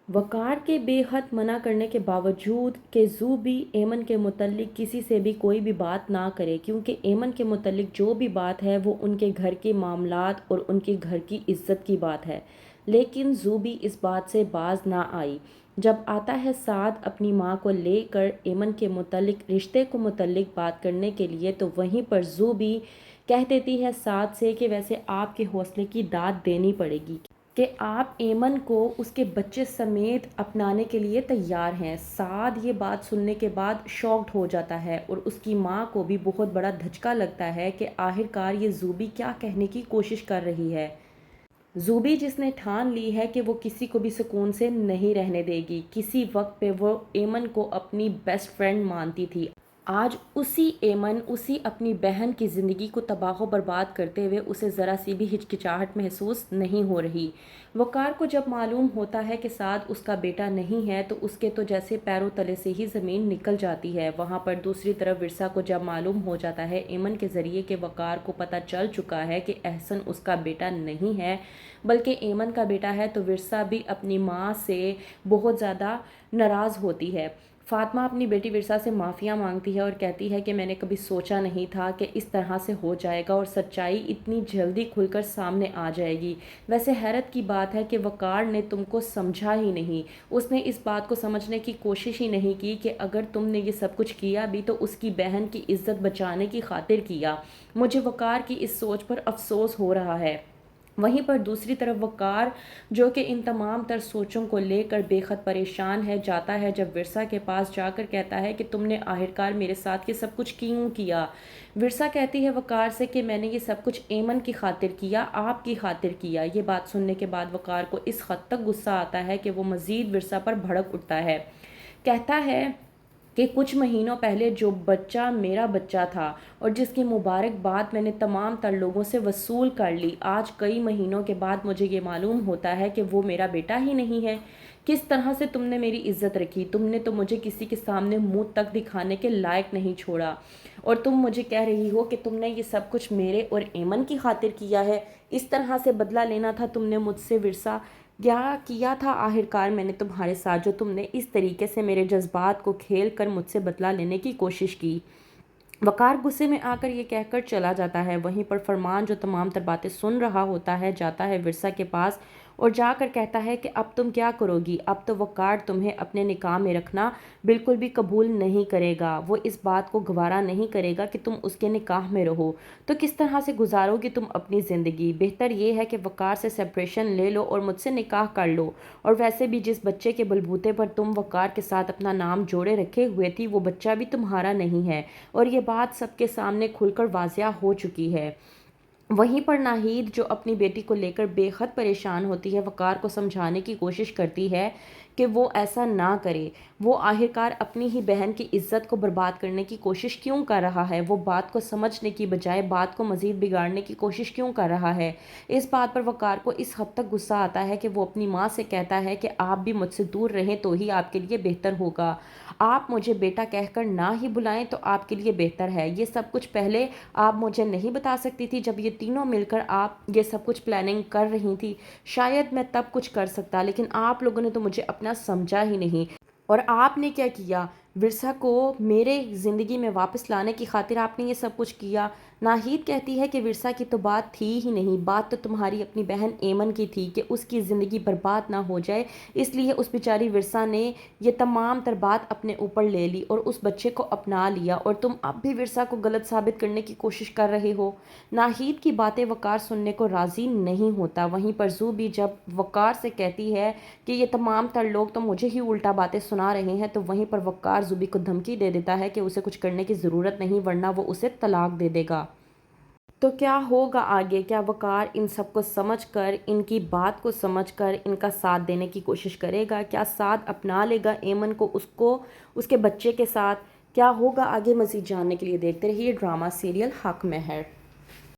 वकार के बेहद मना करने के बावजूद कि ज़ूबी एमन के मुतल्लिक किसी से भी कोई भी बात ना करे, क्योंकि एमन के मुतल्लिक जो भी बात है वो उनके घर के मामलात और उनके घर की इज्जत की बात है। लेकिन ज़ूबी इस बात से बाज ना आई। जब आता है साद अपनी माँ को लेकर एमन के मुतल्लिक रिश्ते को मुतल्लिक बात करने के लिए, तो वहीं पर ज़ूबी कह देती है साद से कि वैसे आपके हौसले की दाद देनी पड़ेगी कि आप एमन को उसके बच्चे समेत अपनाने के लिए तैयार हैं। साद ये बात सुनने के बाद शॉक्ड हो जाता है और उसकी माँ को भी बहुत बड़ा धचका लगता है कि आखिरकार ये ज़ूबी क्या कहने की कोशिश कर रही है। ज़ूबी जिसने ठान ली है कि वो किसी को भी सुकून से नहीं रहने देगी। किसी वक्त पे वो एमन को अपनी बेस्ट फ्रेंड मानती थी, आज उसी एमन उसी अपनी बहन की ज़िंदगी को तबाह बर्बाद करते हुए उसे ज़रा सी भी हिचकिचाहट महसूस नहीं हो रही। वकार को जब मालूम होता है कि साद उसका बेटा नहीं है तो उसके तो जैसे पैरों तले से ही ज़मीन निकल जाती है। वहाँ पर दूसरी तरफ विरसा को जब मालूम हो जाता है एमन के ज़रिए कि वकार को पता चल चुका है कि एहसन उसका बेटा नहीं है बल्कि एमन का बेटा है, तो विरसा भी अपनी माँ से बहुत ज़्यादा नाराज़ होती है। फातिमा अपनी बेटी विरसा से माफ़िया मांगती है और कहती है कि मैंने कभी सोचा नहीं था कि इस तरह से हो जाएगा और सच्चाई इतनी जल्दी खुलकर सामने आ जाएगी। वैसे हैरत की बात है कि वकार ने तुमको समझा ही नहीं। उसने इस बात को समझने की कोशिश ही नहीं की कि अगर तुमने ये सब कुछ किया भी तो उसकी बहन की इज्जत बचाने की खातिर किया। मुझे वकार की इस सोच पर अफसोस हो रहा है। वहीं पर दूसरी तरफ वकार जो कि इन तमाम तर सोचों को लेकर बेखद परेशान है, जाता है जब विरसा के पास जाकर कहता है कि तुमने आखिरकार मेरे साथ ये सब कुछ क्यों किया। विरसा कहती है वकार से कि मैंने ये सब कुछ एमन की खातिर किया, आपकी खातिर किया। ये बात सुनने के बाद वकार को इस हद तक गुस्सा आता है कि वो मज़ीद विरसा पर भड़क उठता है। कहता है कि कुछ महीनों पहले जो बच्चा मेरा बच्चा था और जिसकी मुबारकबाद मैंने तमाम तर लोगों से वसूल कर ली, आज कई महीनों के बाद मुझे ये मालूम होता है कि वो मेरा बेटा ही नहीं है। किस तरह से तुमने मेरी इज्जत रखी, तुमने तो मुझे किसी के सामने मुंह तक दिखाने के लायक नहीं छोड़ा और तुम मुझे कह रही हो कि तुमने ये सब कुछ मेरे और एमन की खातिर किया है। इस तरह से बदला लेना था तुमने मुझसे विरसा। क्या किया था आखिरकार मैंने तुम्हारे साथ जो तुमने इस तरीके से मेरे जज्बात को खेल कर मुझसे बदला लेने की कोशिश की। वकार गुस्से में आकर ये कहकर चला जाता है। वहीं पर फरमान जो तमाम तर बातें सुन रहा होता है जाता है विरसा के पास और जाकर कहता है कि अब तुम क्या करोगी। अब तो वकार तुम्हें अपने निकाह में रखना बिल्कुल भी कबूल नहीं करेगा। वो इस बात को गवारा नहीं करेगा कि तुम उसके निकाह में रहो, तो किस तरह से गुजारोगी तुम अपनी ज़िंदगी। बेहतर ये है कि वकार से सेपरेशन ले लो और मुझसे निकाह कर लो। और वैसे भी जिस बच्चे के बलबूते पर तुम वकार के साथ अपना नाम जोड़े रखे हुए थी वो बच्चा भी तुम्हारा नहीं है और ये बात सबके सामने खुलकर वाज़िया हो चुकी है। वहीं पर नाहीद जो अपनी बेटी को लेकर बेहद परेशान होती है, वकार को समझाने की कोशिश करती है कि वो ऐसा ना करे। वो आखिरकार अपनी ही बहन की इज्जत को बर्बाद करने की कोशिश क्यों कर रहा है। वो बात को समझने की बजाय बात को मज़ीद बिगाड़ने की कोशिश क्यों कर रहा है। इस बात पर वकार को इस हद तक गुस्सा आता है कि वो अपनी माँ से कहता है कि आप भी मुझसे दूर रहें तो ही आपके लिए बेहतर होगा। आप मुझे बेटा कहकर ना ही बुलाएं तो आपके लिए बेहतर है। ये सब कुछ पहले आप मुझे नहीं बता सकती थी जब ये तीनों मिलकर आप ये सब कुछ प्लानिंग कर रही थी। शायद मैं तब कुछ कर सकता, लेकिन आप लोगों ने तो मुझे अपना समझा ही नहीं। और आपने क्या किया, विरसा को मेरे ज़िंदगी में वापस लाने की खातिर आपने ये सब कुछ किया। नाहीद कहती है कि विरसा की तो बात थी ही नहीं, बात तो तुम्हारी अपनी बहन एमन की थी कि उसकी ज़िंदगी बर्बाद ना हो जाए, इसलिए उस बेचारी विरसा ने ये तमाम तर बात अपने ऊपर ले ली और उस बच्चे को अपना लिया और तुम अब भी विरसा को गलत साबित करने की कोशिश कर रहे हो। नाहीद की बातें वकार सुनने को राज़ी नहीं होता। वहीं पर जू भी जब वकार से कहती है कि ये तमाम तर लोग तो मुझे ही उल्टा बातें सुना रहे हैं, तो वहीं पर वकार ज़ुबी को धमकी दे देता है कि उसे कुछ करने की ज़रूरत नहीं वरना वो उसे तलाक दे देगा। तो क्या होगा आगे, क्या वकार इन सब को समझकर, इनकी बात को समझकर इनका साथ देने की कोशिश करेगा, क्या साथ अपना लेगा एमन को, उसको उसके बच्चे के साथ। क्या होगा आगे मज़ीद जानने के लिए देखते रहिए ड्रामा सीरियल हक महर।